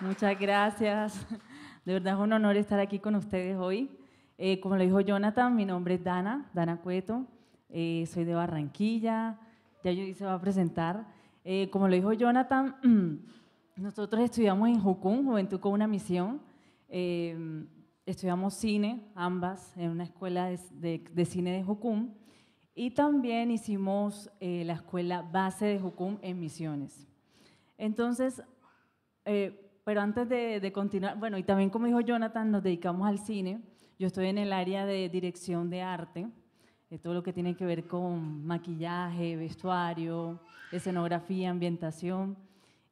Muchas gracias. De verdad es un honor estar aquí con ustedes hoy. Como lo dijo Jonathan, mi nombre es Dana Cueto. Soy de Barranquilla. Ya Judy se va a presentar. Como lo dijo Jonathan, nosotros estudiamos en Jucún, Juventud con una Misión. Estudiamos cine, ambas, en una escuela de cine de Jucún. Y también hicimos la escuela base de Jucún en Misiones. Entonces, pero antes de continuar, bueno, y también como dijo Jonathan, nos dedicamos al cine. Yo estoy en el área de dirección de arte, todo lo que tiene que ver con maquillaje, vestuario, escenografía, ambientación.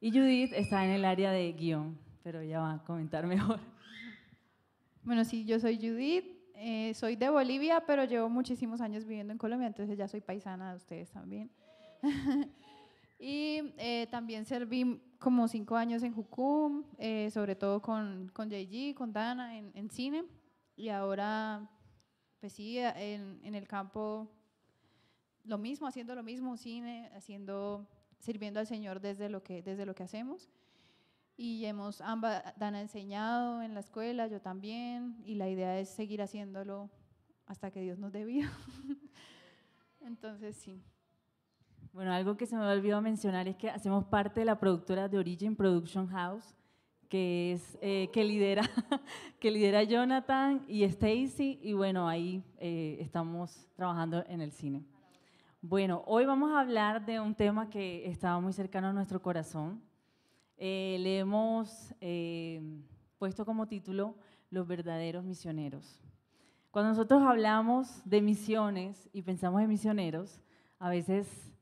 Y Judith está en el área de guión, pero ella va a comentar mejor. Bueno, sí, yo soy Judith, soy de Bolivia, pero llevo muchísimos años viviendo en Colombia, entonces ya soy paisana de ustedes también. Y también serví como 5 años en Jucum, sobre todo con JG, con Dana en cine. Y ahora, pues sí, en el campo lo mismo, haciendo lo mismo, cine, sirviendo al Señor desde lo que hacemos. Y Dana ha enseñado en la escuela, yo también, y la idea es seguir haciéndolo hasta que Dios nos dé vida. Entonces, sí. Bueno, algo que se me olvidó mencionar es que hacemos parte de la productora de Origin Production House, que es que lidera Jonathan y Stacy, y bueno, ahí estamos trabajando en el cine. Bueno, hoy vamos a hablar de un tema que estaba muy cercano a nuestro corazón. Le hemos puesto como título Los verdaderos misioneros. Cuando nosotros hablamos de misiones y pensamos en misioneros, a veces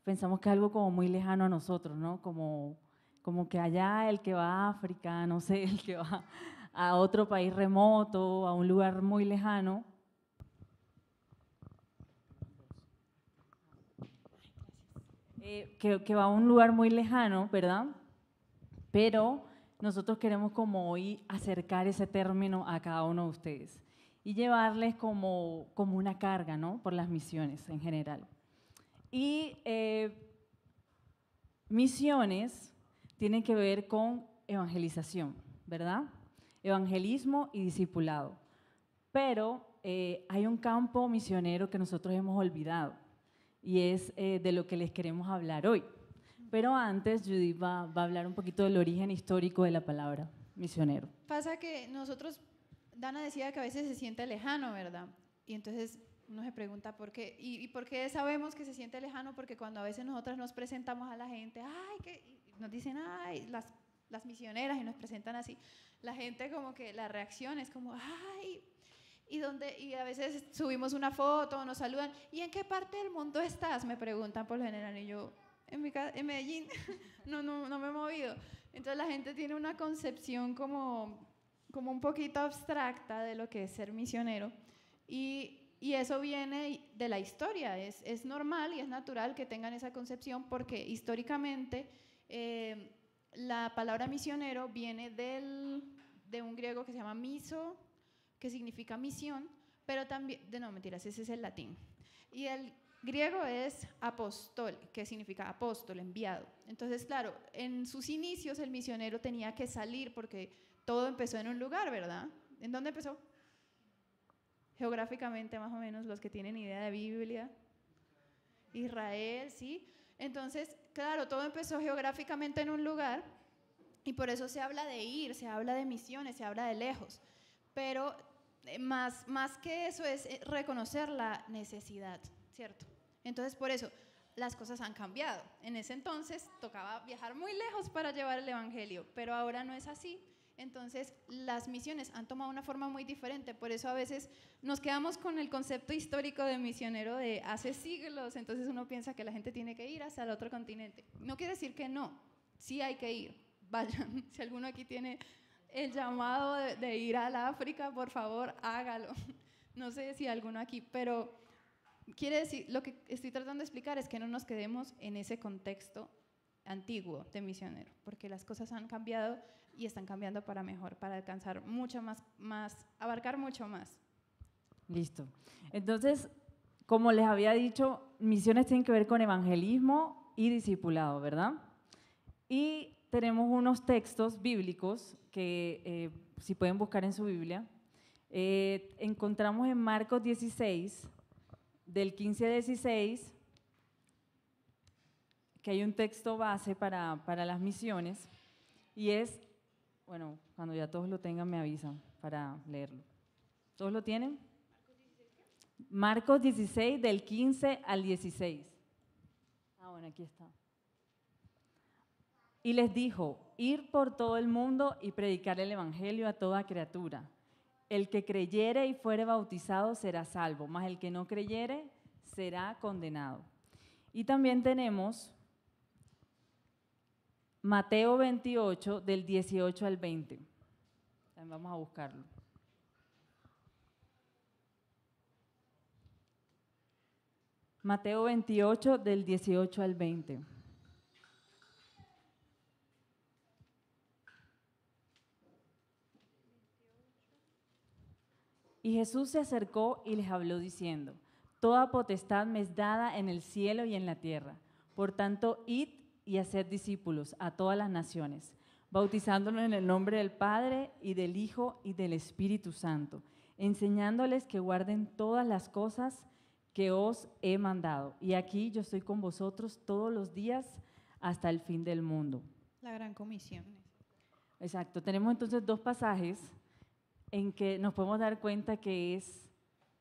pensamos que es algo como muy lejano a nosotros, ¿no? Como que allá el que va a África, no sé, el que va a otro país remoto, a un lugar muy lejano. Que va a un lugar muy lejano, ¿verdad? Pero nosotros queremos como hoy acercar ese término a cada uno de ustedes y llevarles como una carga, ¿no? Por las misiones en general. Y misiones tienen que ver con evangelización, ¿verdad? Evangelismo y discipulado. Pero hay un campo misionero que nosotros hemos olvidado y es de lo que les queremos hablar hoy. Pero antes, Judy va a hablar un poquito del origen histórico de la palabra misionero. Pasa que Dana decía que a veces se siente lejano, ¿verdad? Y entonces uno se pregunta por qué. ¿Y por qué sabemos que se siente lejano? Porque cuando a veces nosotras nos presentamos a la gente, nos dicen, ay, las misioneras, y nos presentan así, la gente como que la reacción es como, ay, y a veces subimos una foto, nos saludan, ¿y en qué parte del mundo estás? Me preguntan por lo general, y yo, en Medellín, no me he movido. Entonces la gente tiene una concepción como un poquito abstracta de lo que es ser misionero, y eso viene de la historia. Es normal y es natural que tengan esa concepción porque históricamente la palabra misionero viene de un griego que se llama miso, que significa misión, pero también, no mentiras, ese es el latín. Y el griego es apostol, que significa apóstol, enviado. Entonces, claro, en sus inicios el misionero tenía que salir porque todo empezó en un lugar, ¿verdad? ¿En dónde empezó? Geográficamente, más o menos, los que tienen idea de Biblia. Israel, ¿sí? Entonces, claro, todo empezó geográficamente en un lugar y por eso se habla de ir, se habla de misiones, se habla de lejos. Pero más que eso es reconocer la necesidad, ¿cierto? Entonces, por eso las cosas han cambiado. En ese entonces tocaba viajar muy lejos para llevar el evangelio, pero ahora no es así. Entonces, las misiones han tomado una forma muy diferente. Por eso a veces nos quedamos con el concepto histórico de misionero de hace siglos. Entonces uno piensa que la gente tiene que ir hasta el otro continente. No quiere decir que no, sí hay que ir. Vayan, si alguno aquí tiene el llamado de ir al África, por favor, hágalo. No sé si alguno aquí, pero quiere decir, lo que estoy tratando de explicar es que no nos quedemos en ese contexto antiguo de misionero, porque las cosas han cambiado y están cambiando para mejor, para alcanzar mucho más, abarcar mucho más. Listo. Entonces, como les había dicho, misiones tienen que ver con evangelismo y discipulado, ¿verdad? Y tenemos unos textos bíblicos que si pueden buscar en su Biblia, encontramos en Marcos 16, del 15 al 16, que hay un texto base para las misiones, y es, bueno, cuando ya todos lo tengan me avisan para leerlo. ¿Todos lo tienen? Marcos 16, del 15 al 16. Ah, bueno, aquí está. Y les dijo, ir por todo el mundo y predicar el evangelio a toda criatura. El que creyere y fuere bautizado será salvo, mas el que no creyere será condenado. Y también tenemos Mateo 28, del 18 al 20. También vamos a buscarlo. Mateo 28, del 18 al 20. Y Jesús se acercó y les habló diciendo, toda potestad me es dada en el cielo y en la tierra. Por tanto, id y haced discípulos a todas las naciones, bautizándolos en el nombre del Padre y del Hijo y del Espíritu Santo, enseñándoles que guarden todas las cosas que os he mandado. Y aquí yo estoy con vosotros todos los días hasta el fin del mundo. La gran comisión. Exacto. Tenemos entonces dos pasajes en que nos podemos dar cuenta que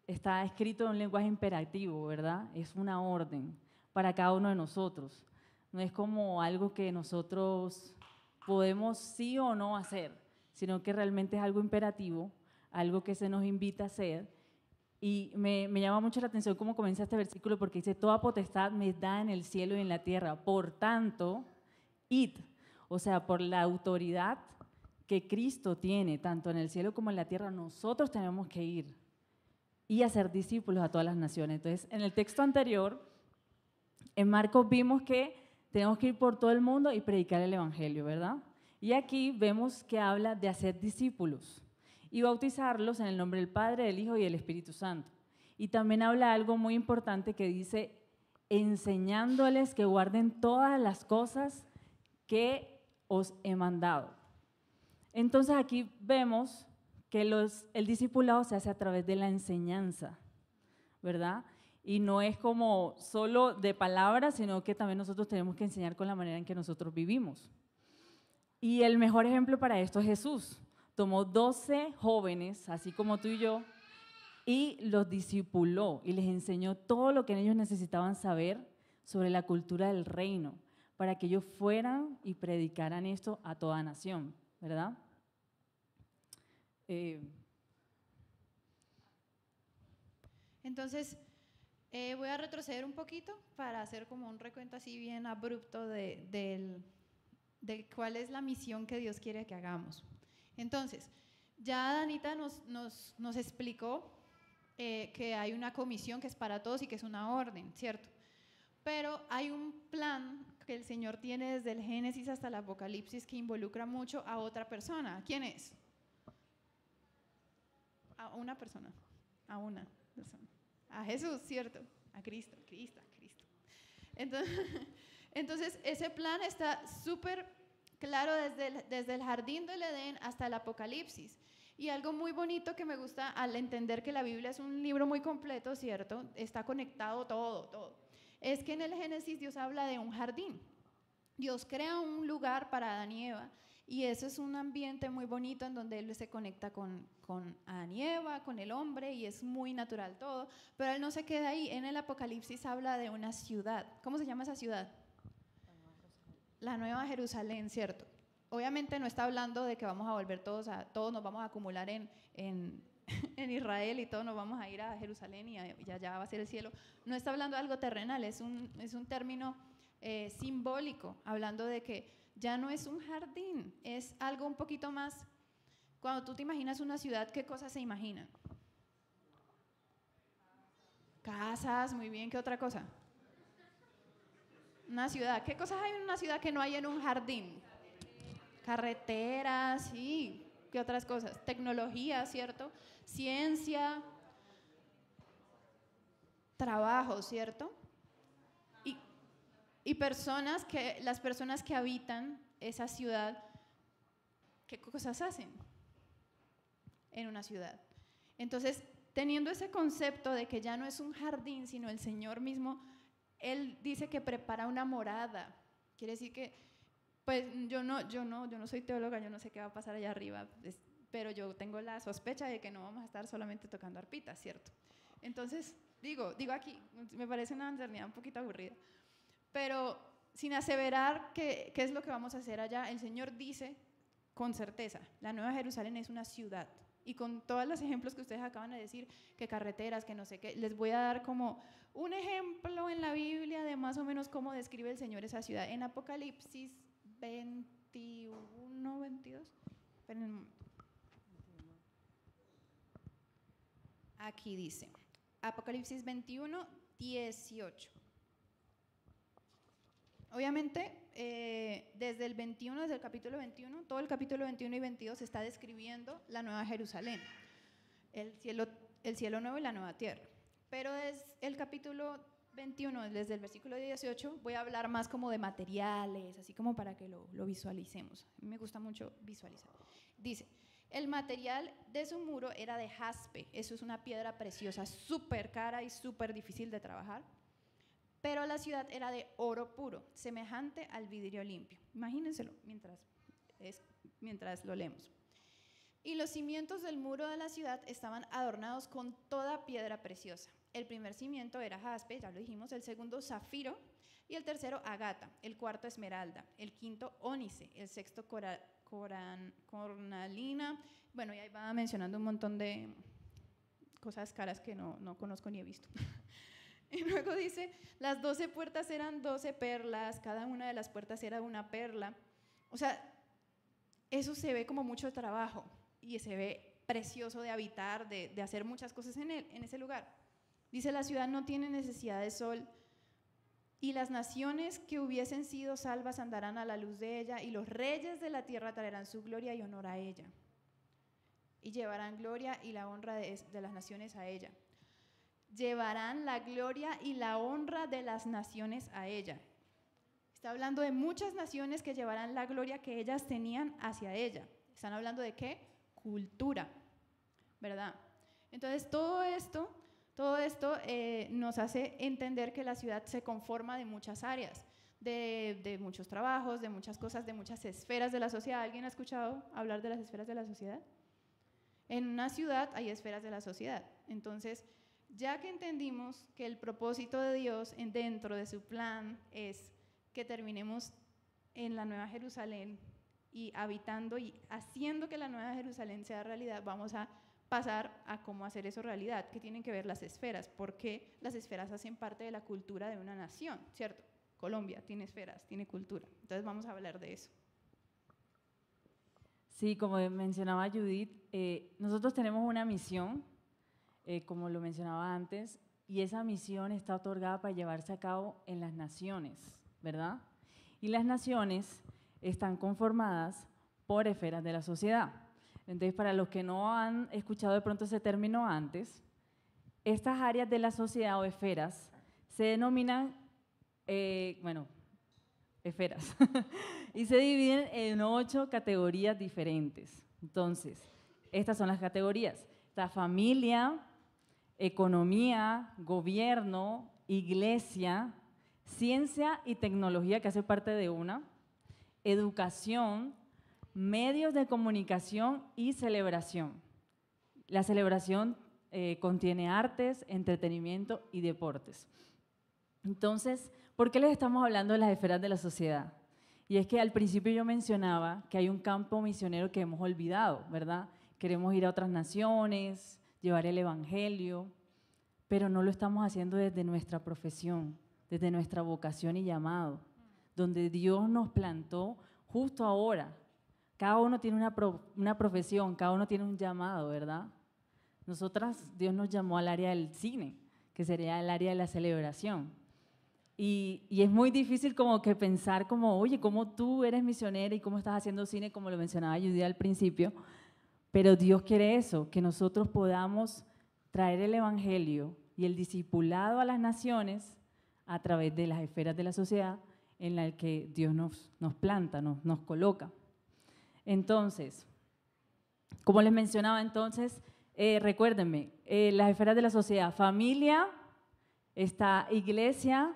está escrito en un lenguaje imperativo, ¿verdad? Es una orden para cada uno de nosotros. No es como algo que nosotros podemos sí o no hacer, sino que realmente es algo imperativo, algo que se nos invita a hacer. Y me llama mucho la atención cómo comienza este versículo porque dice, toda potestad me da en el cielo y en la tierra, por tanto, id. O sea, por la autoridad que Cristo tiene, tanto en el cielo como en la tierra, nosotros tenemos que ir y hacer discípulos a todas las naciones. Entonces, en el texto anterior, en Marcos vimos que tenemos que ir por todo el mundo y predicar el evangelio, ¿verdad? Y aquí vemos que habla de hacer discípulos y bautizarlos en el nombre del Padre, del Hijo y del Espíritu Santo. Y también habla algo muy importante que dice, enseñándoles que guarden todas las cosas que os he mandado. Entonces aquí vemos que el discipulado se hace a través de la enseñanza, ¿verdad? Y no es como solo de palabras, sino que también nosotros tenemos que enseñar con la manera en que nosotros vivimos. Y el mejor ejemplo para esto es Jesús. Tomó 12 jóvenes, así como tú y yo, y los discipuló y les enseñó todo lo que ellos necesitaban saber sobre la cultura del reino, para que ellos fueran y predicaran esto a toda nación, ¿verdad? Entonces, voy a retroceder un poquito para hacer como un recuento así bien abrupto de cuál es la misión que Dios quiere que hagamos. Entonces, ya Danita nos explicó que hay una comisión que es para todos y que es una orden, ¿cierto? Pero hay un plan que el Señor tiene desde el Génesis hasta el Apocalipsis que involucra mucho a otra persona. ¿Quién es? A una persona. A Jesús, ¿cierto? A Cristo. Entonces ese plan está súper claro desde el jardín del Edén hasta el Apocalipsis. Y algo muy bonito que me gusta al entender que la Biblia es un libro muy completo, ¿cierto? Está conectado todo. Es que en el Génesis Dios habla de un jardín. Dios crea un lugar para Adán y Eva. Y eso es un ambiente muy bonito en donde Él se conecta con Adán y Eva, con el hombre, y es muy natural todo. Pero Él no se queda ahí. En el Apocalipsis habla de una ciudad. ¿Cómo se llama esa ciudad? La Nueva Jerusalén, ¿cierto? Obviamente no está hablando de que vamos a volver todos nos vamos a acumular en Israel y todos nos vamos a ir a Jerusalén y allá va a ser el cielo. No está hablando de algo terrenal, es un término simbólico, hablando de que ya no es un jardín, es algo un poquito más. Cuando tú te imaginas una ciudad, ¿qué cosas se imaginan? Casas, muy bien, ¿qué otra cosa? Una ciudad, ¿qué cosas hay en una ciudad que no hay en un jardín? Carreteras, sí, ¿qué otras cosas? Tecnología, ¿cierto? Ciencia, trabajo, ¿cierto? Y las personas que habitan esa ciudad, ¿qué cosas hacen en una ciudad? Entonces, teniendo ese concepto de que ya no es un jardín, sino el Señor mismo, Él dice que prepara una morada. Quiere decir que, pues yo no soy teóloga, yo no sé qué va a pasar allá arriba, pero yo tengo la sospecha de que no vamos a estar solamente tocando arpitas, ¿cierto? Entonces, digo aquí, me parece una eternidad un poquito aburrida, pero sin aseverar qué es lo que vamos a hacer allá, el Señor dice con certeza, la Nueva Jerusalén es una ciudad. Y con todos los ejemplos que ustedes acaban de decir, que carreteras, que no sé qué, les voy a dar como un ejemplo en la Biblia de más o menos cómo describe el Señor esa ciudad. En Apocalipsis 21, 22, esperen un momento. Aquí dice, Apocalipsis 21, 18. Obviamente, desde el 21, desde el capítulo 21, todo el capítulo 21 y 22 está describiendo la Nueva Jerusalén, el cielo nuevo y la nueva tierra. Pero desde el capítulo 21, desde el versículo 18, voy a hablar más como de materiales, así como para que lo visualicemos. A mí me gusta mucho visualizar. Dice, el material de su muro era de jaspe, eso es una piedra preciosa, súper cara y súper difícil de trabajar. Pero la ciudad era de oro puro, semejante al vidrio limpio. Imagínenselo mientras lo leemos. Y los cimientos del muro de la ciudad estaban adornados con toda piedra preciosa. El primer cimiento era jaspe, ya lo dijimos, el segundo zafiro, y el tercero agata, el cuarto esmeralda, el quinto ónice, el sexto cornalina. Bueno, y ahí va mencionando un montón de cosas caras que no conozco ni he visto. Y luego dice, las 12 puertas eran 12 perlas, cada una de las puertas era una perla. O sea, eso se ve como mucho trabajo y se ve precioso de habitar, de hacer muchas cosas en ese lugar. Dice, la ciudad no tiene necesidad de sol y las naciones que hubiesen sido salvas andarán a la luz de ella y los reyes de la tierra traerán su gloria y honor a ella y llevarán gloria y la honra de las naciones a ella. Llevarán la gloria y la honra de las naciones a ella. Está hablando de muchas naciones que llevarán la gloria que ellas tenían hacia ella. ¿Están hablando de qué? Cultura, ¿verdad? Entonces, todo esto nos hace entender que la ciudad se conforma de muchas áreas, de muchos trabajos, de muchas cosas, de muchas esferas de la sociedad. ¿Alguien ha escuchado hablar de las esferas de la sociedad? En una ciudad hay esferas de la sociedad. Entonces, ya que entendimos que el propósito de Dios dentro de su plan es que terminemos en la Nueva Jerusalén y habitando y haciendo que la Nueva Jerusalén sea realidad, vamos a pasar a cómo hacer eso realidad. ¿Qué tienen que ver las esferas? Porque las esferas hacen parte de la cultura de una nación, ¿cierto? Colombia tiene esferas, tiene cultura. Entonces vamos a hablar de eso. Sí, como mencionaba Judith, nosotros tenemos una misión, como lo mencionaba antes, y esa misión está otorgada para llevarse a cabo en las naciones, ¿verdad? Y las naciones están conformadas por esferas de la sociedad. Entonces, para los que no han escuchado de pronto ese término antes, estas áreas de la sociedad o esferas se denominan, esferas, y se dividen en 8 categorías diferentes. Entonces, estas son las categorías. Está familia, economía, gobierno, iglesia, ciencia y tecnología, que hace parte de una, educación, medios de comunicación y celebración. La celebración contiene artes, entretenimiento y deportes. Entonces, ¿por qué les estamos hablando de las esferas de la sociedad? Y es que al principio yo mencionaba que hay un campo misionero que hemos olvidado, ¿verdad? Queremos ir a otras naciones, llevar el evangelio, pero no lo estamos haciendo desde nuestra profesión, desde nuestra vocación y llamado, donde Dios nos plantó justo ahora. Cada uno tiene una profesión, cada uno tiene un llamado, ¿verdad? Nosotras, Dios nos llamó al área del cine, que sería el área de la celebración. Y es muy difícil como que pensar como, oye, ¿cómo tú eres misionera y cómo estás haciendo cine? Como lo mencionaba Judy al principio. Pero Dios quiere eso, que nosotros podamos traer el evangelio y el discipulado a las naciones a través de las esferas de la sociedad en la que Dios nos planta, nos coloca. Entonces, como les mencionaba entonces, recuérdenme, las esferas de la sociedad: familia, está iglesia,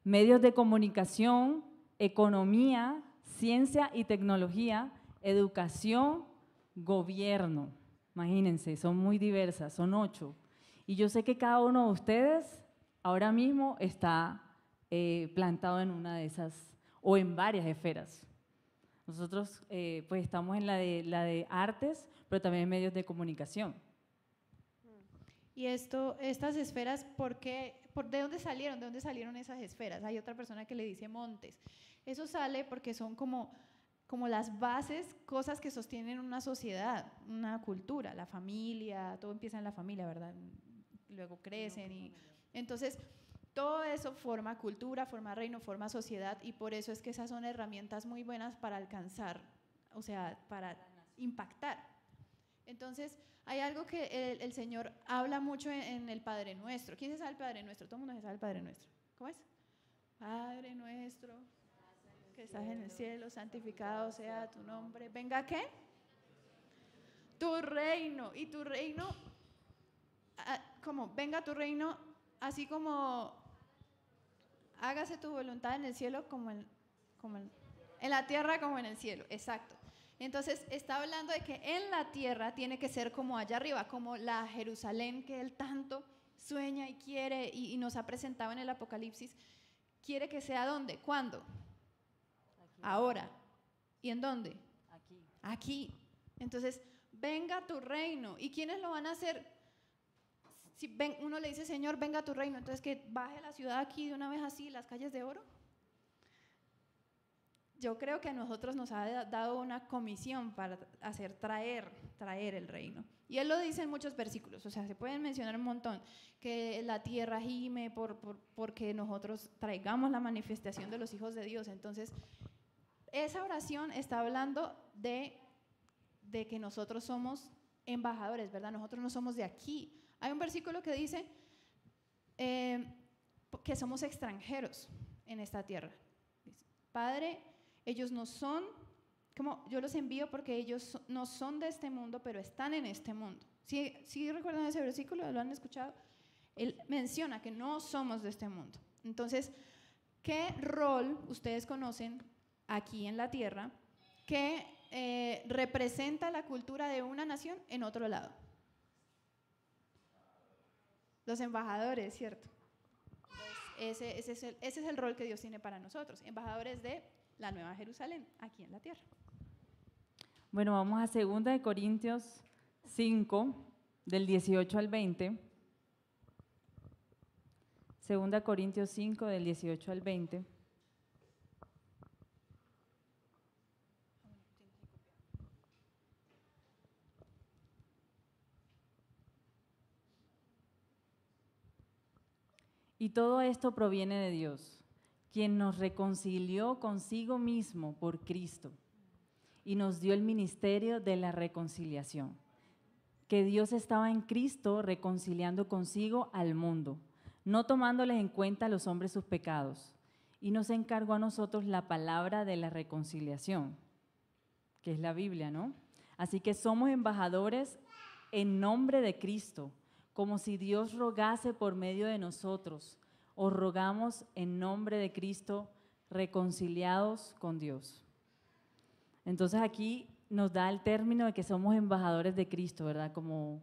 medios de comunicación, economía, ciencia y tecnología, educación, gobierno. Imagínense, son muy diversas, son 8. Y yo sé que cada uno de ustedes ahora mismo está plantado en una de esas o en varias esferas. Nosotros pues estamos en la de artes, pero también en medios de comunicación. Y estas esferas, ¿de dónde salieron? ¿De dónde salieron esas esferas? Hay otra persona que le dice montes. Eso sale porque son como las bases, cosas que sostienen una sociedad, una cultura, la familia, todo empieza en la familia, ¿verdad? Luego crecen y entonces todo eso forma cultura, forma reino, forma sociedad, y por eso es que esas son herramientas muy buenas para alcanzar, o sea, para impactar. Entonces, hay algo que el Señor habla mucho en el Padre Nuestro. ¿Quién se sabe el Padre Nuestro? Todo el mundo se sabe el Padre Nuestro. ¿Cómo es? Padre Nuestro, que estás en el cielo, santificado sea tu nombre. ¿Venga qué? Tu reino. Y tu reino, como venga tu reino, así como hágase tu voluntad en el cielo como en la tierra como en el cielo. Exacto. Entonces está hablando de que en la tierra tiene que ser como allá arriba, como la Jerusalén que Él tanto sueña y quiere y nos ha presentado en el Apocalipsis. ¿Quiere que sea dónde? ¿Cuándo? Aquí. Ahora. ¿Y en dónde? Aquí. Aquí. Entonces, venga tu reino. ¿Y quiénes lo van a hacer? Si uno le dice, Señor, venga tu reino, entonces que baje la ciudad aquí de una vez así, las calles de oro. Yo creo que a nosotros nos ha dado una comisión para traer el reino. Y Él lo dice en muchos versículos, o sea, se pueden mencionar un montón, que la tierra gime porque nosotros traigamos la manifestación de los hijos de Dios. Entonces, esa oración está hablando de que nosotros somos embajadores, ¿verdad? Nosotros no somos de aquí. Hay un versículo que dice que somos extranjeros en esta tierra. Dice, Padre, ellos no son, como yo los envío porque ellos no son de este mundo, pero están en este mundo. ¿Sí recuerdan ese versículo? ¿Lo han escuchado? Él menciona que no somos de este mundo. Entonces, ¿qué rol ustedes conocen aquí en la tierra que representa la cultura de una nación en otro lado? Los embajadores, ¿cierto? Entonces, ese es el rol que Dios tiene para nosotros, embajadores de la Nueva Jerusalén, aquí en la tierra. Bueno, vamos a 2 Corintios 5, del 18 al 20. 2 Corintios 5, del 18 al 20. Y todo esto proviene de Dios, quien nos reconcilió consigo mismo por Cristo y nos dio el ministerio de la reconciliación. Que Dios estaba en Cristo reconciliando consigo al mundo, no tomándoles en cuenta a los hombres sus pecados, y nos encargó a nosotros la palabra de la reconciliación, que es la Biblia, ¿no? Así que somos embajadores en nombre de Cristo, como si Dios rogase por medio de nosotros. Os rogamos en nombre de Cristo, reconciliados con Dios. Entonces aquí nos da el término de que somos embajadores de Cristo, ¿verdad? Como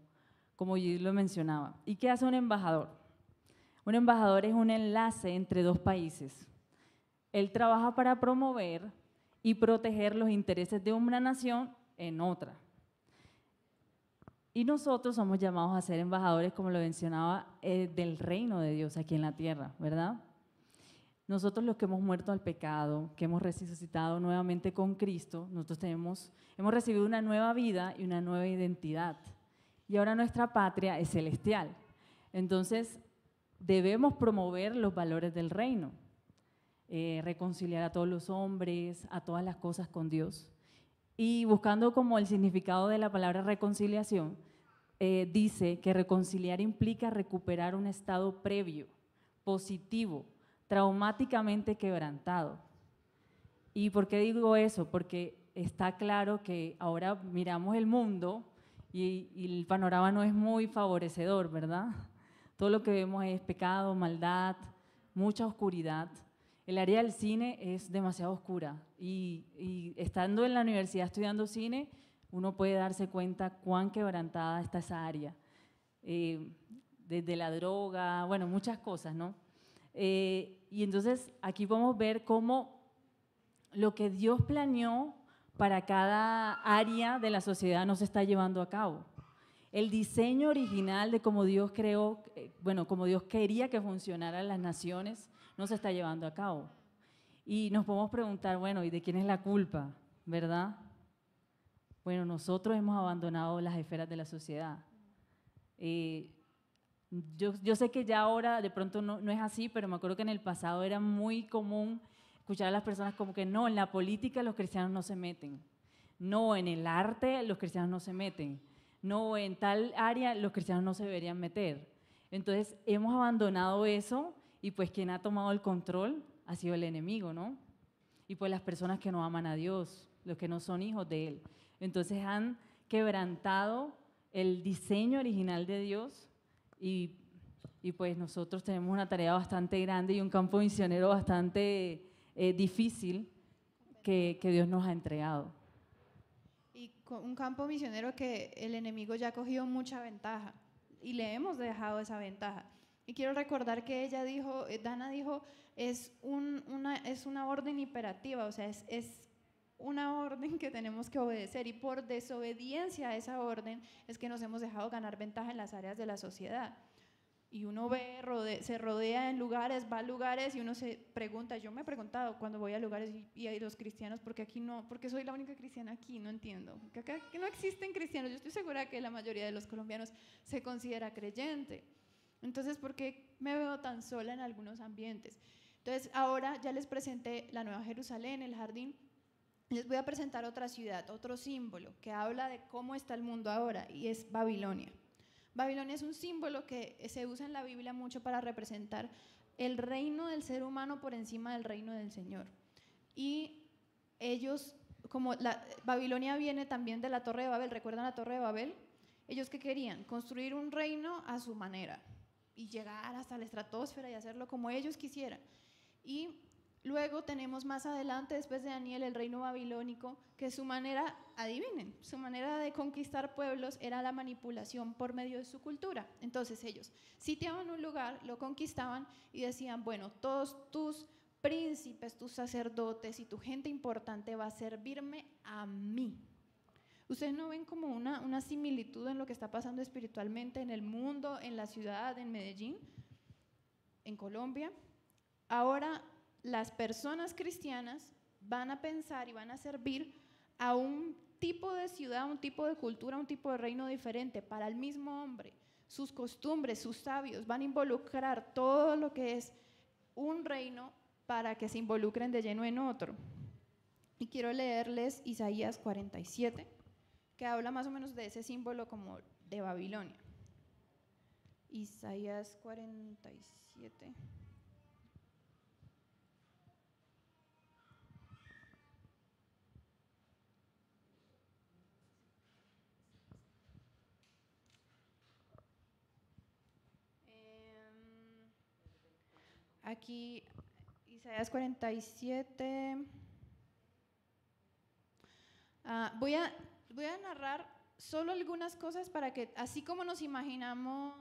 yo lo mencionaba. ¿Y qué hace un embajador? Un embajador es un enlace entre dos países. Él trabaja para promover y proteger los intereses de una nación en otra. Y nosotros somos llamados a ser embajadores, como lo mencionaba, del reino de Dios aquí en la tierra, ¿verdad? Nosotros los que hemos muerto al pecado, que hemos resucitado nuevamente con Cristo, nosotros hemos recibido una nueva vida y una nueva identidad. Y ahora nuestra patria es celestial. Entonces, debemos promover los valores del reino, reconciliar a todos los hombres, a todas las cosas con Dios. Y buscando como el significado de la palabra reconciliación, dice que reconciliar implica recuperar un estado previo, positivo, traumáticamente quebrantado. ¿Y por qué digo eso? Porque está claro que ahora miramos el mundo y el panorama no es muy favorecedor, ¿verdad? Todo lo que vemos es pecado, maldad, mucha oscuridad. El área del cine es demasiado oscura y estando en la universidad estudiando cine, uno puede darse cuenta cuán quebrantada está esa área. Desde la droga, bueno, muchas cosas, ¿no? Y entonces aquí podemos ver cómo lo que Dios planeó para cada área de la sociedad no se está llevando a cabo. El diseño original de cómo Dios creó, bueno, como Dios quería que funcionaran las naciones, no se está llevando a cabo. Y nos podemos preguntar, bueno, ¿y de quién es la culpa? ¿Verdad? Bueno, nosotros hemos abandonado las esferas de la sociedad. Yo sé que ya ahora de pronto no es así, pero me acuerdo que en el pasado era muy común escuchar a las personas como que no, en la política los cristianos no se meten, no, en el arte los cristianos no se meten, no, en tal área los cristianos no se deberían meter. Entonces hemos abandonado eso y pues quien ha tomado el control ha sido el enemigo, ¿no? Y pues las personas que no aman a Dios, los que no son hijos de Él. Entonces han quebrantado el diseño original de Dios y pues nosotros tenemos una tarea bastante grande y un campo misionero bastante difícil que Dios nos ha entregado. Y con un campo misionero que el enemigo ya ha cogido mucha ventaja y le hemos dejado esa ventaja. Y quiero recordar que ella dijo, Dana dijo, es una orden imperativa, o sea, es una orden que tenemos que obedecer y por desobediencia a esa orden es que nos hemos dejado ganar ventaja en las áreas de la sociedad. Y uno ve, se rodea en lugares, va a lugares y uno se pregunta, yo me he preguntado cuando voy a lugares y hay los cristianos, ¿por qué aquí no? Porque soy la única cristiana aquí, no entiendo. Que acá que no existen cristianos, yo estoy segura que la mayoría de los colombianos se considera creyente. Entonces, ¿por qué me veo tan sola en algunos ambientes? Entonces, ahora ya les presenté la Nueva Jerusalén, el jardín. Les voy a presentar otra ciudad, otro símbolo que habla de cómo está el mundo ahora y es Babilonia. Babilonia es un símbolo que se usa en la Biblia mucho para representar el reino del ser humano por encima del reino del Señor. Y ellos, como Babilonia viene también de la Torre de Babel, ¿recuerdan la Torre de Babel? Ellos que querían construir un reino a su manera y llegar hasta la estratosfera y hacerlo como ellos quisieran. Y luego tenemos más adelante, después de Daniel, el reino babilónico, que su manera, adivinen, su manera de conquistar pueblos era la manipulación por medio de su cultura. Entonces ellos sitiaban un lugar, lo conquistaban y decían, bueno, todos tus príncipes, tus sacerdotes y tu gente importante va a servirme a mí. ¿Ustedes no ven como una similitud en lo que está pasando espiritualmente en el mundo, en la ciudad, en Medellín, en Colombia? Ahora las personas cristianas van a pensar y van a servir a un tipo de ciudad, un tipo de cultura, un tipo de reino diferente para el mismo hombre. Sus costumbres, sus sabios van a involucrar todo lo que es un reino para que se involucren de lleno en otro. Y quiero leerles Isaías 47, que habla más o menos de ese símbolo como de Babilonia. Isaías 47. Aquí, Isaías 47. Voy a narrar solo algunas cosas para que, así como nos imaginamos,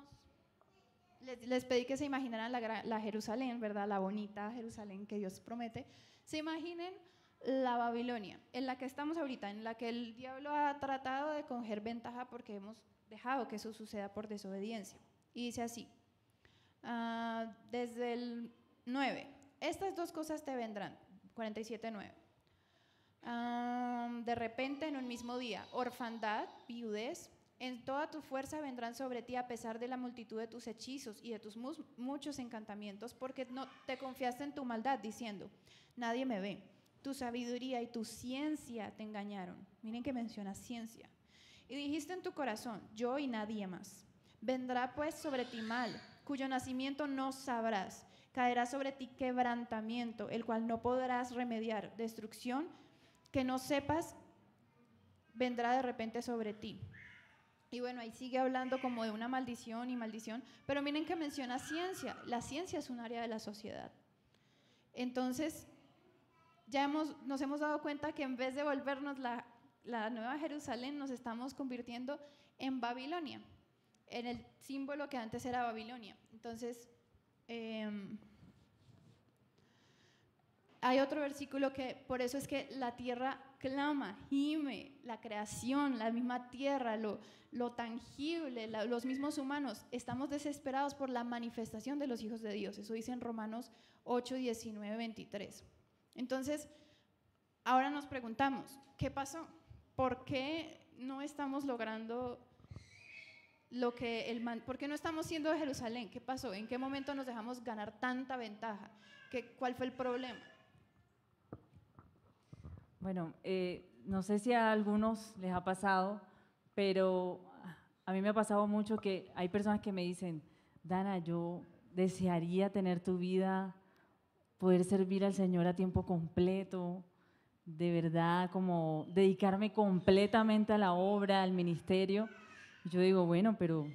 les pedí que se imaginaran la Jerusalén, ¿verdad? La bonita Jerusalén que Dios promete. Se imaginen la Babilonia, en la que estamos ahorita, en la que el diablo ha tratado de coger ventaja porque hemos dejado que eso suceda por desobediencia. Y dice así, desde el 9, estas dos cosas te vendrán, 47:9. De repente en un mismo día, orfandad, viudez, en toda tu fuerza vendrán sobre ti a pesar de la multitud de tus hechizos y de tus muchos encantamientos, porque no te confiaste en tu maldad diciendo, nadie me ve. Tu sabiduría y tu ciencia te engañaron. Miren que menciona ciencia. Y dijiste en tu corazón, yo y nadie más. Vendrá pues sobre ti mal, cuyo nacimiento no sabrás, caerá sobre ti quebrantamiento, el cual no podrás remediar, destrucción que no sepas vendrá de repente sobre ti. Y bueno, ahí sigue hablando como de una maldición y maldición, pero miren que menciona ciencia. La ciencia es un área de la sociedad. Entonces, ya nos hemos dado cuenta que en vez de volvernos la Nueva Jerusalén, nos estamos convirtiendo en Babilonia, en el símbolo que antes era Babilonia. Entonces, hay otro versículo que, por eso es que la tierra clama, gime, la creación, la misma tierra, lo tangible, los mismos humanos, estamos desesperados por la manifestación de los hijos de Dios. Eso dice en Romanos 8, 19, 23. Entonces, ahora nos preguntamos, ¿qué pasó? ¿Por qué no estamos logrando ¿por qué no estamos siendo de Jerusalén? ¿Qué pasó? ¿En qué momento nos dejamos ganar tanta ventaja? ¿Cuál fue el problema? Bueno, no sé si a algunos les ha pasado, pero a mí me ha pasado mucho que hay personas que me dicen, Dana, yo desearía tener tu vida, poder servir al Señor a tiempo completo, de verdad, como dedicarme completamente a la obra, al ministerio. Y yo digo, bueno, pero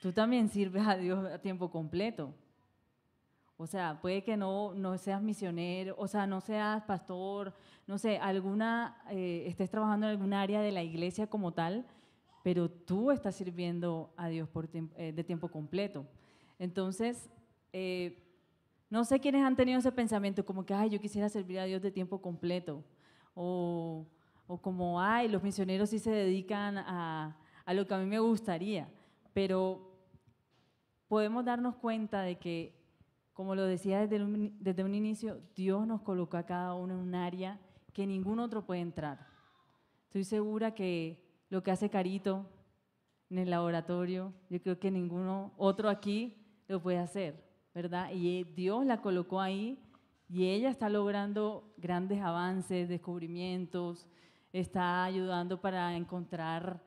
tú también sirves a Dios a tiempo completo. O sea, puede que no seas misionero, o sea, no seas pastor, no sé, estés trabajando en alguna área de la iglesia como tal, pero tú estás sirviendo a Dios de tiempo completo. Entonces, no sé quiénes han tenido ese pensamiento, como que, ay, yo quisiera servir a Dios de tiempo completo, o como, ay, los misioneros sí se dedican a lo que a mí me gustaría, pero podemos darnos cuenta de que, como lo decía desde un inicio, Dios nos colocó a cada uno en un área que ningún otro puede entrar. Estoy segura que lo que hace Carito en el laboratorio, yo creo que ninguno otro aquí lo puede hacer, ¿verdad? Y Dios la colocó ahí y ella está logrando grandes avances, descubrimientos, está ayudando para encontrar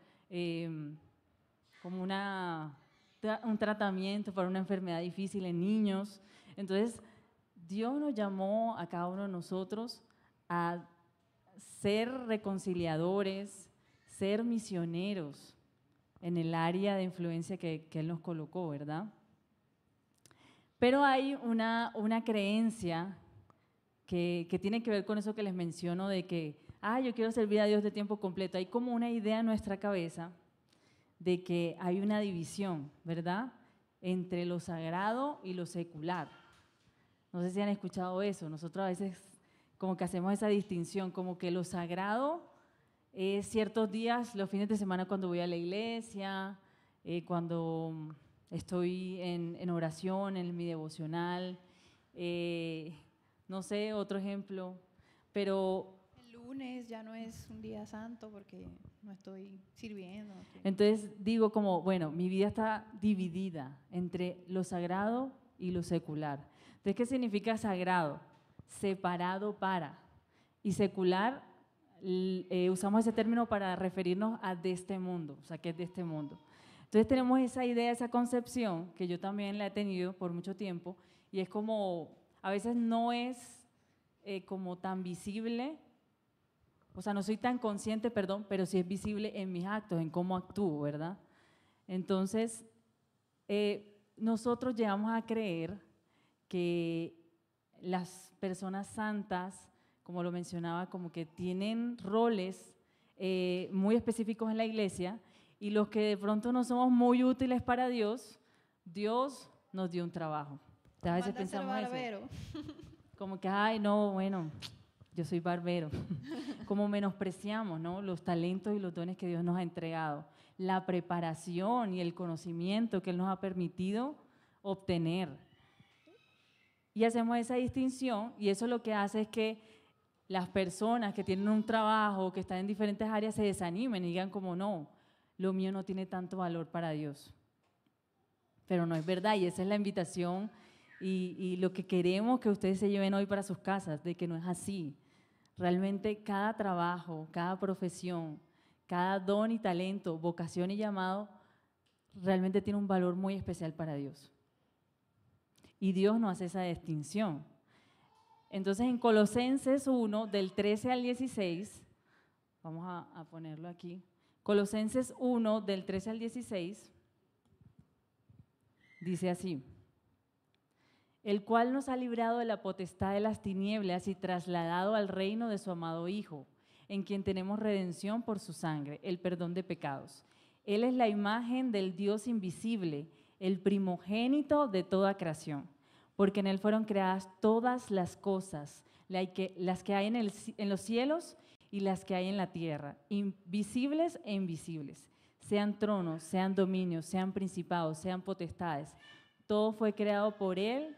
como un tratamiento para una enfermedad difícil en niños. Entonces, Dios nos llamó a cada uno de nosotros a ser reconciliadores, ser misioneros en el área de influencia que Él nos colocó, ¿verdad? Pero hay una creencia que tiene que ver con eso que les menciono de que, yo quiero servir a Dios de tiempo completo. Hay como una idea en nuestra cabeza de que hay una división, ¿verdad?, entre lo sagrado y lo secular. No sé si han escuchado eso. Nosotros a veces como que hacemos esa distinción, como que lo sagrado es ciertos días, los fines de semana cuando voy a la iglesia, cuando estoy en oración, en mi devocional, no sé, otro ejemplo, pero Lunes ya no es un día santo porque no estoy sirviendo. Entonces digo como, bueno, mi vida está dividida entre lo sagrado y lo secular. Entonces, ¿qué significa sagrado? Separado para. Y secular, usamos ese término para referirnos a de este mundo, o sea, que es de este mundo. Entonces tenemos esa idea, esa concepción, que yo también la he tenido por mucho tiempo, y es como, a veces no es como tan visible. O sea, no soy tan consciente, perdón, pero sí es visible en mis actos, en cómo actúo, ¿verdad? Entonces, nosotros llegamos a creer que las personas santas, como lo mencionaba, como que tienen roles muy específicos en la iglesia, y los que de pronto no somos muy útiles para Dios, Dios nos dio un trabajo. A veces pensamos eso. Como que, ay, no, bueno, yo soy barbero. Como menospreciamos, ¿no?, los talentos y los dones que Dios nos ha entregado, la preparación y el conocimiento que Él nos ha permitido obtener. Y hacemos esa distinción, y eso lo que hace es que las personas que tienen un trabajo, que están en diferentes áreas, se desanimen y digan como, no, lo mío no tiene tanto valor para Dios. Pero no es verdad, y esa es la invitación y lo que queremos que ustedes se lleven hoy para sus casas, de que no es así. Realmente cada trabajo, cada profesión, cada don y talento, vocación y llamado, realmente tiene un valor muy especial para Dios. y Dios no hace esa distinción. Entonces, en Colosenses 1, del 13 al 16, vamos a ponerlo aquí, Colosenses 1, del 13 al 16, dice así: el cual nos ha librado de la potestad de las tinieblas y trasladado al reino de su amado Hijo, en quien tenemos redención por su sangre, el perdón de pecados. Él es la imagen del Dios invisible, el primogénito de toda creación, porque en Él fueron creadas todas las cosas, las que hay en los cielos y las que hay en la tierra, invisibles e invisibles, sean tronos, sean dominios, sean principados, sean potestades. Todo fue creado por Él,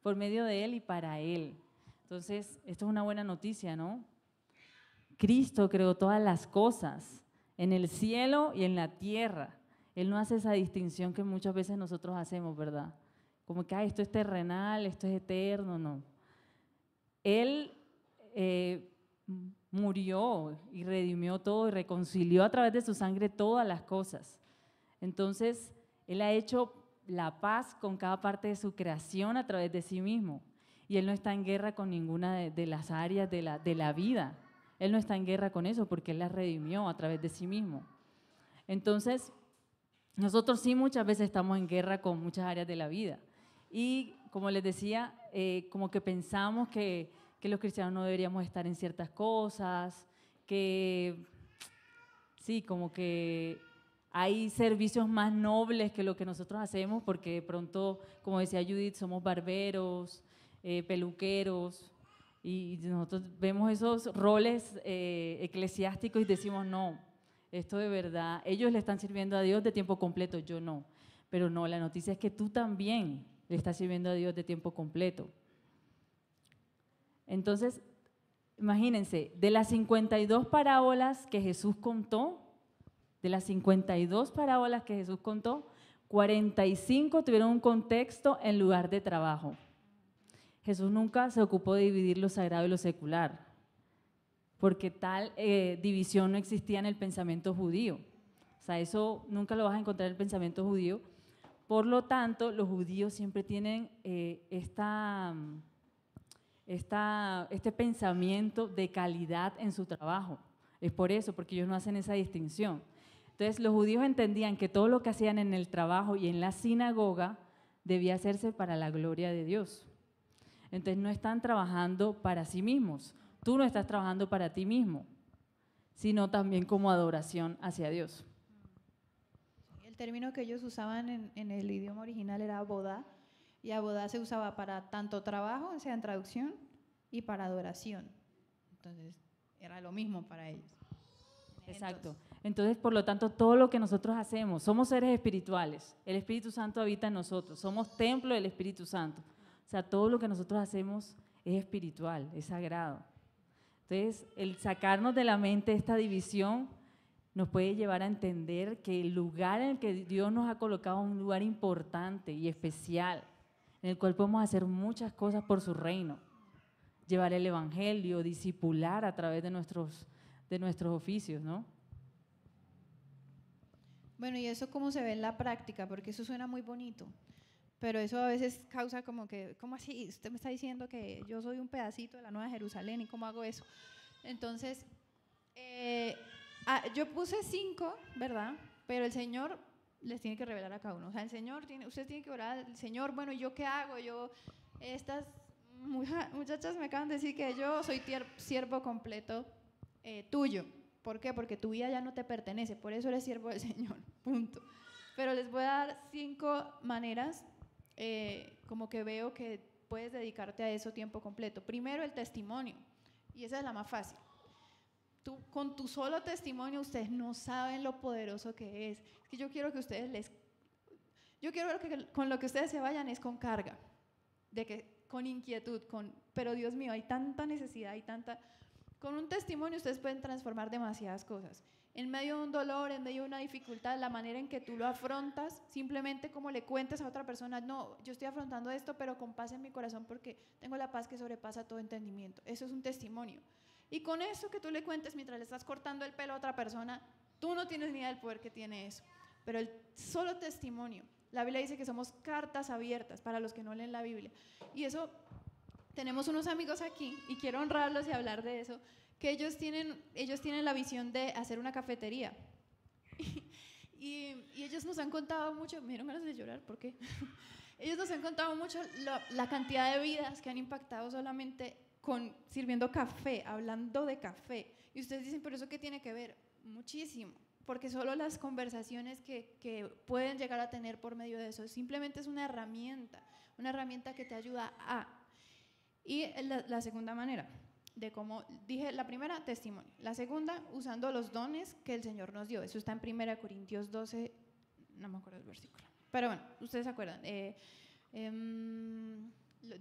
por medio de Él y para Él. Entonces, esto es una buena noticia, ¿no? Cristo creó todas las cosas, en el cielo y en la tierra. Él no hace esa distinción que muchas veces nosotros hacemos, ¿verdad? Como que esto es terrenal, esto es eterno, no. Él murió y redimió todo y reconcilió a través de su sangre todas las cosas. Entonces, Él ha hecho la paz con cada parte de su creación a través de sí mismo. Y Él no está en guerra con ninguna de las áreas de la vida. Él no está en guerra con eso porque Él las redimió a través de sí mismo. Entonces, nosotros sí muchas veces estamos en guerra con muchas áreas de la vida. Y como les decía, como que pensamos que los cristianos no deberíamos estar en ciertas cosas, que sí, como que hay servicios más nobles que lo que nosotros hacemos, porque de pronto, como decía Judith, somos barberos, peluqueros, y nosotros vemos esos roles eclesiásticos y decimos, no, esto de verdad, ellos le están sirviendo a Dios de tiempo completo, yo no. Pero no, la noticia es que tú también le estás sirviendo a Dios de tiempo completo. Entonces, imagínense, de las 52 parábolas que Jesús contó, 45 tuvieron un contexto en lugar de trabajo. Jesús nunca se ocupó de dividir lo sagrado y lo secular, porque tal división no existía en el pensamiento judío. O sea, eso nunca lo vas a encontrar en el pensamiento judío. Por lo tanto, los judíos siempre tienen este pensamiento de calidad en su trabajo. Es por eso, porque ellos no hacen esa distinción. Entonces, los judíos entendían que todo lo que hacían en el trabajo y en la sinagoga debía hacerse para la gloria de Dios. Entonces, no están trabajando para sí mismos. Tú no estás trabajando para ti mismo, sino también como adoración hacia Dios. El término que ellos usaban en el idioma original era abodá, y abodá se usaba para tanto trabajo, o sea, en traducción, y para adoración. Entonces, era lo mismo para ellos. Exacto. Entonces, por lo tanto, todo lo que nosotros hacemos, somos seres espirituales. El Espíritu Santo habita en nosotros. Somos templo del Espíritu Santo. O sea, todo lo que nosotros hacemos es espiritual, es sagrado. Entonces, el sacarnos de la mente esta división nos puede llevar a entender que el lugar en el que Dios nos ha colocado es un lugar importante y especial, en el cual podemos hacer muchas cosas por su reino. Llevar el evangelio, discipular a través de nuestros oficios, ¿no? Bueno, ¿y eso cómo se ve en la práctica? Porque eso suena muy bonito, pero eso a veces causa como que, ¿cómo así? Usted me está diciendo que yo soy un pedacito de la Nueva Jerusalén, ¿y cómo hago eso? Entonces, yo puse 5, ¿verdad? Pero el Señor les tiene que revelar a cada uno. O sea, usted tiene que orar al Señor, bueno, ¿yo qué hago? Estas muchachas me acaban de decir que yo soy siervo completo tuyo. ¿Por qué? Porque tu vida ya no te pertenece, por eso eres siervo del Señor, punto. Pero les voy a dar 5 maneras como que veo que puedes dedicarte a eso tiempo completo. Primero, el testimonio, y esa es la más fácil. Con tu solo testimonio, ustedes no saben lo poderoso que es. Es que yo quiero que con lo que ustedes se vayan es con carga, con inquietud, pero Dios mío, hay tanta necesidad, Con un testimonio ustedes pueden transformar demasiadas cosas. En medio de un dolor, en medio de una dificultad, la manera en que tú lo afrontas, simplemente como le cuentes a otra persona, no, yo estoy afrontando esto, pero con paz en mi corazón porque tengo la paz que sobrepasa todo entendimiento. Eso es un testimonio. Y con eso que tú le cuentes mientras le estás cortando el pelo a otra persona, tú no tienes ni idea del poder que tiene eso. Pero el solo testimonio La Biblia dice que somos cartas abiertas para los que no leen la Biblia. Y eso, tenemos unos amigos aquí, y quiero honrarlos y hablar de eso, que ellos tienen la visión de hacer una cafetería. Y ellos nos han contado mucho, me dieron ganas de llorar, ¿por qué? Ellos nos han contado mucho la cantidad de vidas que han impactado solamente sirviendo café, hablando de café. Y ustedes dicen, ¿pero eso qué tiene que ver? Muchísimo, porque solo las conversaciones que pueden llegar a tener por medio de eso, simplemente es una herramienta que te ayuda a. Y la segunda manera, de cómo dije, la primera, testimonio. La segunda, usando los dones que el Señor nos dio. Eso está en 1 Corintios 12, no me acuerdo el versículo. Pero bueno, ustedes se acuerdan.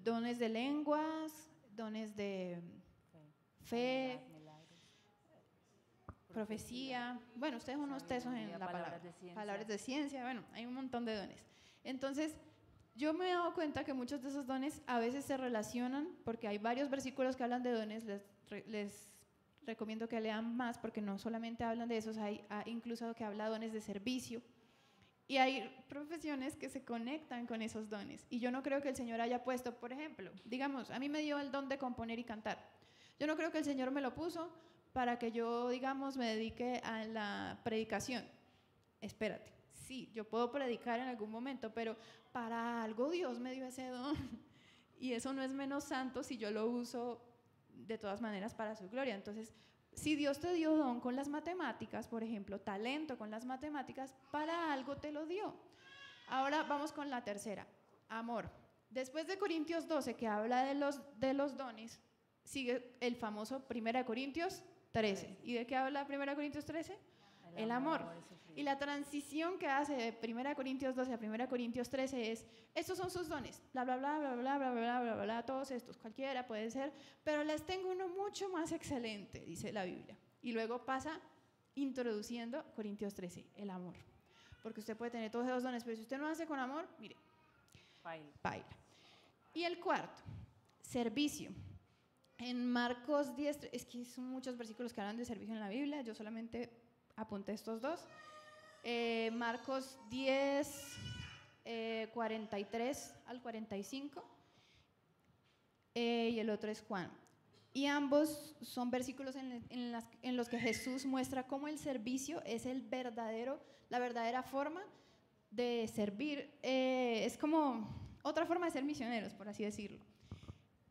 Dones de lenguas, dones de fe, profecía. Bueno, ustedes son unos tesos en la palabra. Palabras de ciencia. Bueno, hay un montón de dones. Entonces, yo me he dado cuenta que muchos de esos dones a veces se relacionan, porque hay varios versículos que hablan de dones, les recomiendo que lean más, porque no solamente hablan de esos, hay incluso que habla de dones de servicio, y hay profesiones que se conectan con esos dones, y yo no creo que el Señor haya puesto, por ejemplo, digamos, a mí me dio el don de componer y cantar, yo no creo que el Señor me lo puso para que yo, digamos, me dedique a la predicación. Espérate. Sí, yo puedo predicar en algún momento, pero para algo Dios me dio ese don. Y eso no es menos santo si yo lo uso de todas maneras para su gloria. Entonces, si Dios te dio don con las matemáticas, por ejemplo, talento con las matemáticas, para algo te lo dio. Ahora vamos con la tercera, amor. Después de Corintios 12, que habla de los dones, sigue el famoso 1 Corintios 13. ¿Y de qué habla 1 Corintios 13? El amor. Y la transición que hace de 1 Corintios 12 a 1 Corintios 13 es, estos son sus dones, bla, bla, bla, bla, bla, bla, bla, bla, bla, todos estos, cualquiera puede ser, pero les tengo uno mucho más excelente, dice la Biblia. Y luego pasa introduciendo Corintios 13, el amor. Porque usted puede tener todos esos dones, pero si usted no hace con amor, mire, baila. Y el cuarto, servicio. En Marcos 10, es que son muchos versículos que hablan de servicio en la Biblia, yo solamente apunté estos dos. Marcos 10, 43 al 45, y el otro es Juan. Y ambos son versículos en los que Jesús muestra cómo el servicio es la verdadera forma de servir. Es como otra forma de ser misioneros, por así decirlo.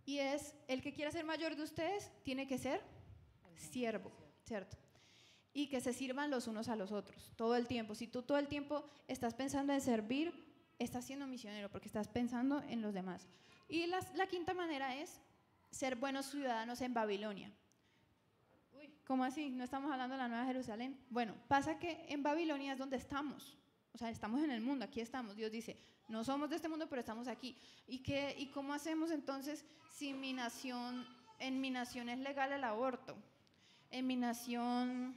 Y es, el que quiera ser mayor de ustedes tiene que ser siervo, ¿cierto? Y que se sirvan los unos a los otros, todo el tiempo. Si tú todo el tiempo estás pensando en servir, estás siendo misionero, porque estás pensando en los demás. Y la quinta manera es ser buenos ciudadanos en Babilonia. Uy, ¿cómo así? ¿No estamos hablando de la Nueva Jerusalén? Bueno, pasa que en Babilonia es donde estamos. O sea, estamos en el mundo, aquí estamos. Dios dice, no somos de este mundo, pero estamos aquí. ¿Y cómo hacemos entonces si en mi nación es legal el aborto? En mi nación,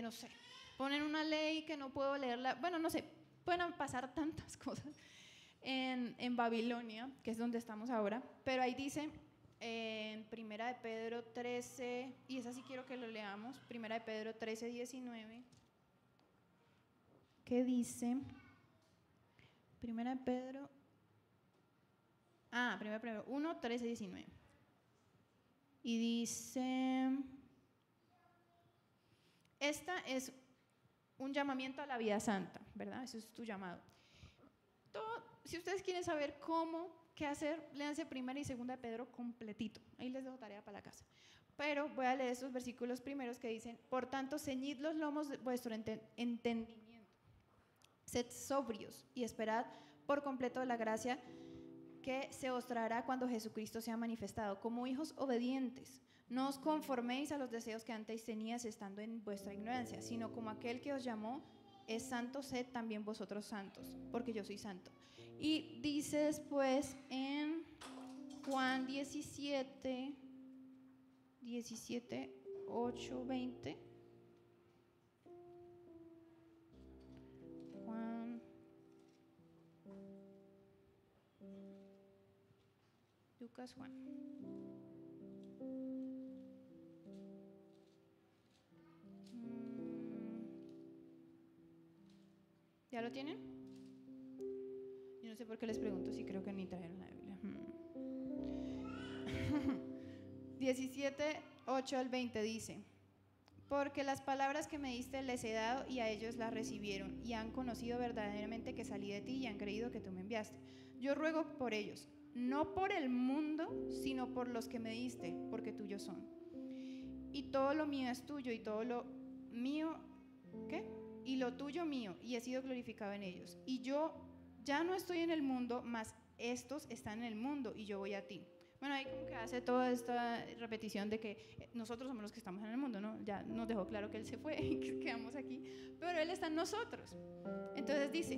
no sé, ponen una ley que no puedo leerla. Bueno, no sé, pueden pasar tantas cosas en Babilonia, que es donde estamos ahora. Pero ahí dice, en 1 de Pedro 13, y esa sí quiero que lo leamos, 1 de Pedro 13, 19. ¿Qué dice? 1 de Pedro 1, 13, 19. Y dice, esta es un llamamiento a la vida santa, ¿verdad? Eso es tu llamado. Si ustedes quieren saber qué hacer, léanse 1 y 2 de Pedro completito. Ahí les dejo tarea para la casa. Pero voy a leer estos versículos primeros que dicen, por tanto, ceñid los lomos de vuestro entendimiento. Sed sobrios y esperad por completo la gracia que se os traerá cuando Jesucristo sea manifestado. Como hijos obedientes, no os conforméis a los deseos que antes teníais estando en vuestra ignorancia, sino como aquel que os llamó es santo, sed también vosotros santos, porque yo soy santo. Y dice después en Juan 17, 8, 20. Lucas, Juan. ¿Ya lo tienen? Yo no sé por qué les pregunto si creo que ni trajeron la Biblia. 17:8 al 20 dice: porque las palabras que me diste les he dado y a ellos las recibieron y han conocido verdaderamente que salí de ti y han creído que tú me enviaste. Yo ruego por ellos, no por el mundo, sino por los que me diste, porque tuyos son. Y todo lo mío es tuyo y todo lo mío, ¿qué? Y lo tuyo mío, y he sido glorificado en ellos. Y yo ya no estoy en el mundo, mas estos están en el mundo y yo voy a ti. Bueno, ahí como que hace toda esta repetición de que nosotros somos los que estamos en el mundo, ¿no? Ya nos dejó claro que Él se fue y que quedamos aquí, pero Él está en nosotros. Entonces dice,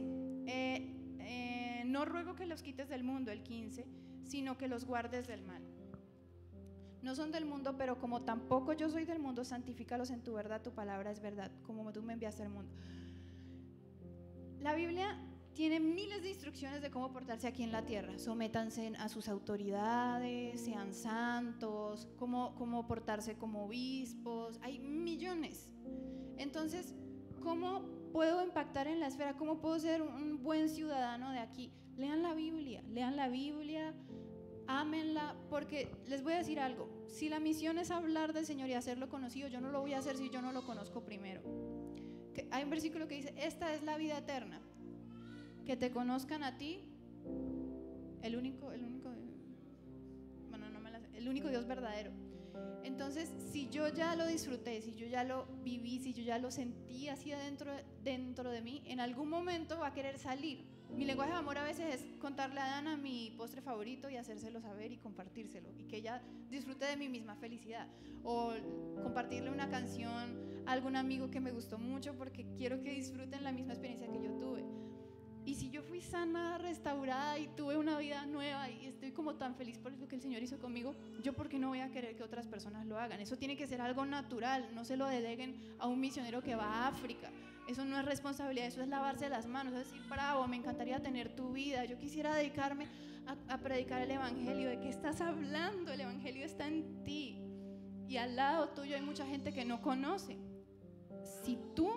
no ruego que los quites del mundo, el 15, sino que los guardes del mal. No son del mundo, pero como tampoco yo soy del mundo, santifícalos en tu verdad, tu palabra es verdad, como tú me enviaste al mundo. La Biblia tiene miles de instrucciones de cómo portarse aquí en la tierra. Sométanse a sus autoridades, sean santos, cómo portarse como obispos. Hay millones. Entonces, ¿cómo puedo impactar en la esfera? ¿Cómo puedo ser un buen ciudadano de aquí? Lean la Biblia, ámenla, porque les voy a decir algo. Si la misión es hablar del Señor y hacerlo conocido, yo no lo voy a hacer si yo no lo conozco primero. Hay un versículo que dice, esta es la vida eterna, que te conozcan a ti, el único Dios verdadero. Entonces, si yo ya lo disfruté, si yo ya lo viví, si yo ya lo sentí así dentro de mí, en algún momento va a querer salir. Mi lenguaje de amor a veces es contarle a Dana mi postre favorito y hacérselo saber y compartírselo, y que ella disfrute de mi misma felicidad, o compartirle una canción a algún amigo que me gustó mucho porque quiero que disfruten la misma experiencia que yo tuve. Y si yo fui sana, restaurada y tuve una vida nueva y estoy como tan feliz por lo que el Señor hizo conmigo, ¿yo por qué no voy a querer que otras personas lo hagan? Eso tiene que ser algo natural, no se lo deleguen a un misionero que va a África. Eso no es responsabilidad, eso es lavarse las manos, es decir, bravo, me encantaría tener tu vida, yo quisiera dedicarme a predicar el Evangelio. ¿De qué estás hablando? El Evangelio está en ti y al lado tuyo hay mucha gente que no conoce. Si tú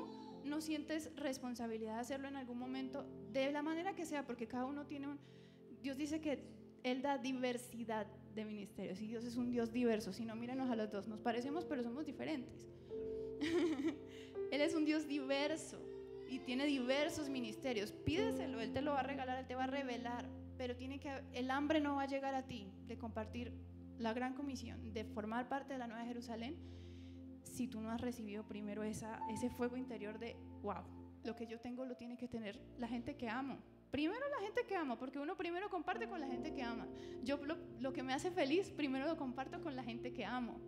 no sientes responsabilidad de hacerlo en algún momento, de la manera que sea, porque cada uno tiene Dios dice que Él da diversidad de ministerios y Dios es un Dios diverso. Si no, mírenos a los dos, nos parecemos pero somos diferentes. Él es un Dios diverso y tiene diversos ministerios. Pídeselo, Él te lo va a regalar, Él te va a revelar, pero el hambre no va a llegar a ti de compartir la gran comisión, de formar parte de la Nueva Jerusalén, si tú no has recibido primero ese fuego interior de wow, lo que yo tengo lo tiene que tener la gente que amo. Primero la gente que amo, porque uno primero comparte con la gente que ama. Yo lo que me hace feliz, primero lo comparto con la gente que amo.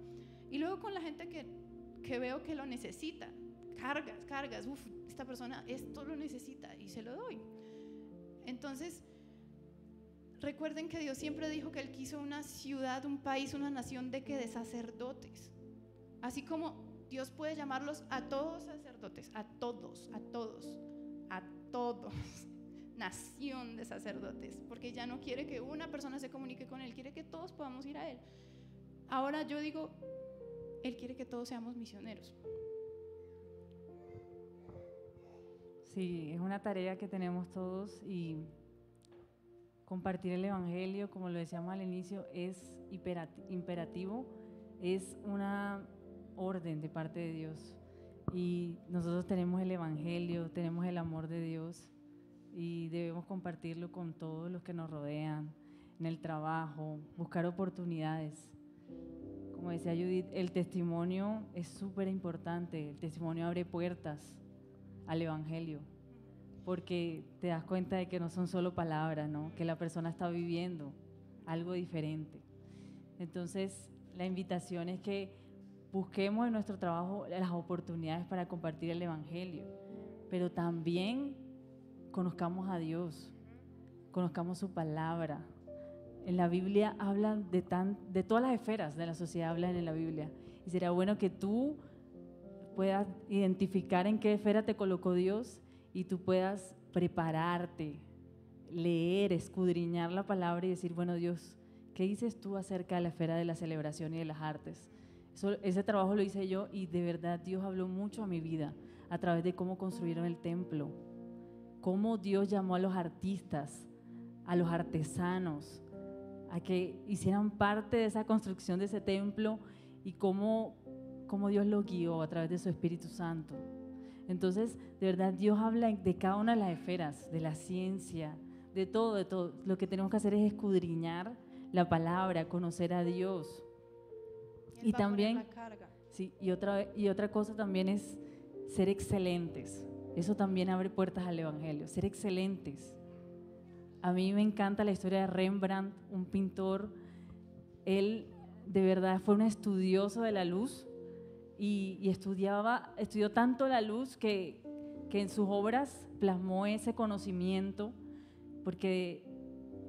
Y luego con la gente que veo que lo necesita. Cargas, esta persona esto lo necesita y se lo doy. Entonces, recuerden que Dios siempre dijo que Él quiso una ciudad, un país, una nación de sacerdotes. Así como Dios puede llamarlos a todos sacerdotes, a todos, nación de sacerdotes, porque ya no quiere que una persona se comunique con Él, quiere que todos podamos ir a Él. Ahora yo digo, Él quiere que todos seamos misioneros. Sí, es una tarea que tenemos todos y compartir el Evangelio, como lo decíamos al inicio, es imperativo, es una orden de parte de Dios y nosotros tenemos el Evangelio, tenemos el amor de Dios y debemos compartirlo con todos los que nos rodean, en el trabajo, buscar oportunidades. Como decía Judith, el testimonio es súper importante, el testimonio abre puertas al Evangelio, porque te das cuenta de que no son solo palabras, ¿no? Que la persona está viviendo algo diferente. Entonces, la invitación es que busquemos en nuestro trabajo las oportunidades para compartir el Evangelio, pero también conozcamos a Dios, conozcamos su palabra. En la Biblia hablan de todas las esferas de la sociedad, hablan en la Biblia. Y sería bueno que tú puedas identificar en qué esfera te colocó Dios y tú puedas prepararte, leer, escudriñar la palabra y decir, bueno, Dios, ¿qué dices tú acerca de la esfera de la celebración y de las artes? Ese trabajo lo hice yo y de verdad Dios habló mucho a mi vida a través de cómo construyeron el templo, cómo Dios llamó a los artistas a los artesanos, a que hicieran parte de esa construcción de ese templo y cómo Dios los guió a través de su Espíritu Santo. Entonces, de verdad, Dios habla de cada una de las esferas, de la ciencia, de todo. Lo que tenemos que hacer es escudriñar la palabra, conocer a Dios. Él Y va a poner también, la carga. sí, y otra cosa también es ser excelentes. Eso también abre puertas al Evangelio, ser excelentes. A mí me encanta la historia de Rembrandt, un pintor. Él de verdad fue un estudioso de la luz y estudió tanto la luz que en sus obras plasmó ese conocimiento,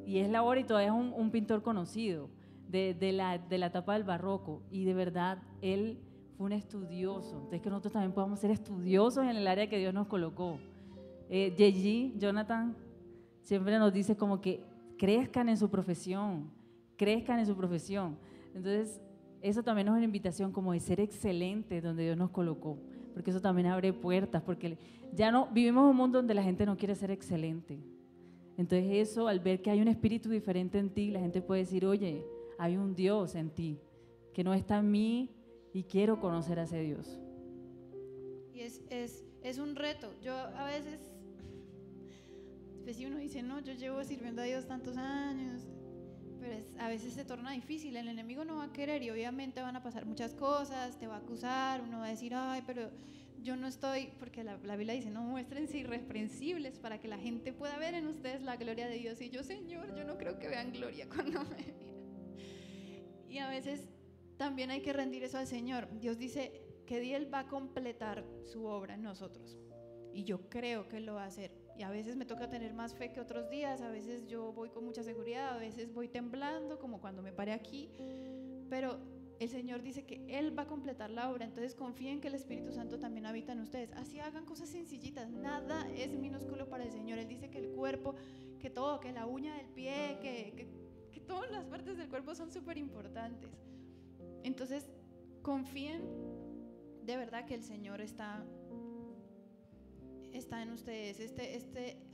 y es la obra y todavía es un pintor conocido de la etapa del barroco, y de verdad él fue un estudioso. Entonces que nosotros también podamos ser estudiosos en el área que Dios nos colocó. Jonathan siempre nos dice como que crezcan en su profesión. Entonces, eso también es una invitación como de ser excelentes donde Dios nos colocó, porque eso también abre puertas, porque ya no vivimos en un mundo donde la gente no quiere ser excelente. Entonces eso, al ver que hay un espíritu diferente en ti, la gente puede decir, oye, hay un Dios en ti, que no está en mí y quiero conocer a ese Dios. Y es un reto. Yo a veces, pues si uno dice, no, yo llevo sirviendo a Dios tantos años, pero a veces se torna difícil. El enemigo no va a querer y obviamente van a pasar muchas cosas, te va a acusar, uno va a decir, ay, pero yo no estoy, porque la Biblia dice, no, muéstrense irreprensibles para que la gente pueda ver en ustedes la gloria de Dios. Y yo, Señor, yo no creo que vean gloria cuando me vean. Y a veces también hay que rendir eso al Señor. Dios dice que Él va a completar su obra en nosotros. Y yo creo que Él lo va a hacer. Y a veces me toca tener más fe que otros días, a veces yo voy con mucha seguridad, a veces voy temblando, como cuando me paré aquí. Pero el Señor dice que Él va a completar la obra, entonces confíen que el Espíritu Santo también habita en ustedes. Así hagan cosas sencillitas, nada es minúsculo para el Señor. Él dice que el cuerpo, que todo, que la uña del pie, que todas las partes del cuerpo son súper importantes. Entonces, confíen de verdad que el Señor está en ustedes.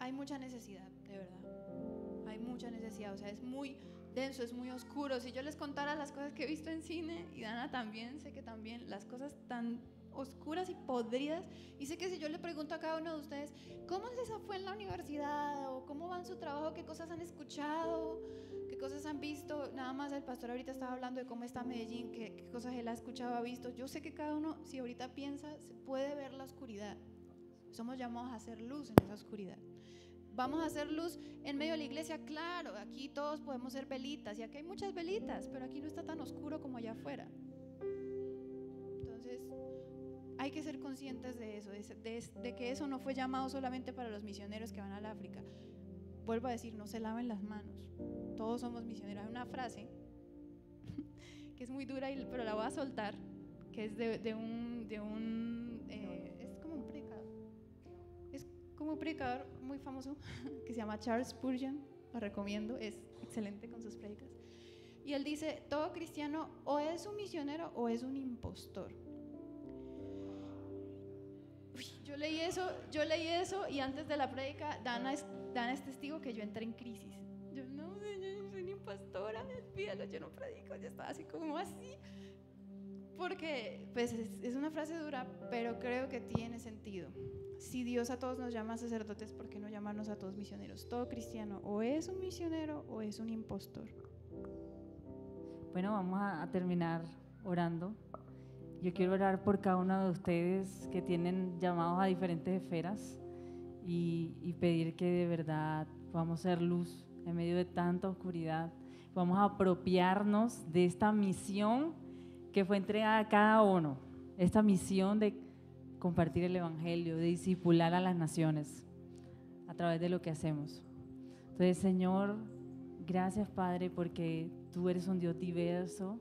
Hay mucha necesidad, de verdad. Hay mucha necesidad, o sea, es muy denso, es muy oscuro. Si yo les contara las cosas que he visto en cine, y Dana también, sé que también, las cosas tan oscuras y podridas, y sé que si yo le pregunto a cada uno de ustedes, ¿cómo les fue en la universidad? ¿O cómo va en su trabajo? ¿Qué cosas han escuchado? ¿Qué cosas han visto? Nada más el pastor ahorita estaba hablando de cómo está Medellín, qué cosas él ha escuchado, ha visto. Yo sé que cada uno, si ahorita piensa, se puede ver la oscuridad. Somos llamados a hacer luz en esa oscuridad. Vamos a hacer luz en medio de la iglesia, claro, aquí todos podemos ser velitas, y aquí hay muchas velitas, pero aquí no está tan oscuro como allá afuera. Entonces, hay que ser conscientes de eso, de que eso no fue llamado solamente para los misioneros que van al África. Vuelvo a decir, no se laven las manos, todos somos misioneros. Hay una frase que es muy dura, pero la voy a soltar, que es de un un predicador muy famoso que se llama Charles Spurgeon, lo recomiendo, es excelente con sus predicas. Y él dice, todo cristiano o es un misionero o es un impostor. Yo leí eso y antes de la predica, Dana es testigo que yo entré en crisis. Yo, no, yo soy una impostora, olvídalo, yo no predico, yo estaba así como así. Porque pues es una frase dura, pero creo que tiene sentido. Si Dios a todos nos llama sacerdotes, ¿por qué no llamarnos a todos misioneros? Todo cristiano o es un misionero o es un impostor. Bueno, vamos a terminar orando. Yo quiero orar por cada uno de ustedes que tienen llamados a diferentes esferas y pedir que de verdad podamos ser luz en medio de tanta oscuridad. Vamos a apropiarnos de esta misión que fue entregada a cada uno, esta misión de compartir el Evangelio, de discipular a las naciones a través de lo que hacemos. Entonces, Señor, gracias, Padre, porque tú eres un Dios diverso,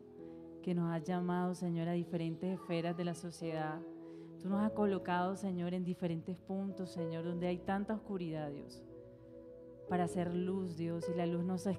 que nos has llamado, Señor, a diferentes esferas de la sociedad. Tú nos has colocado, Señor, en diferentes puntos, Señor, donde hay tanta oscuridad, Dios, para hacer luz, Dios, y la luz no se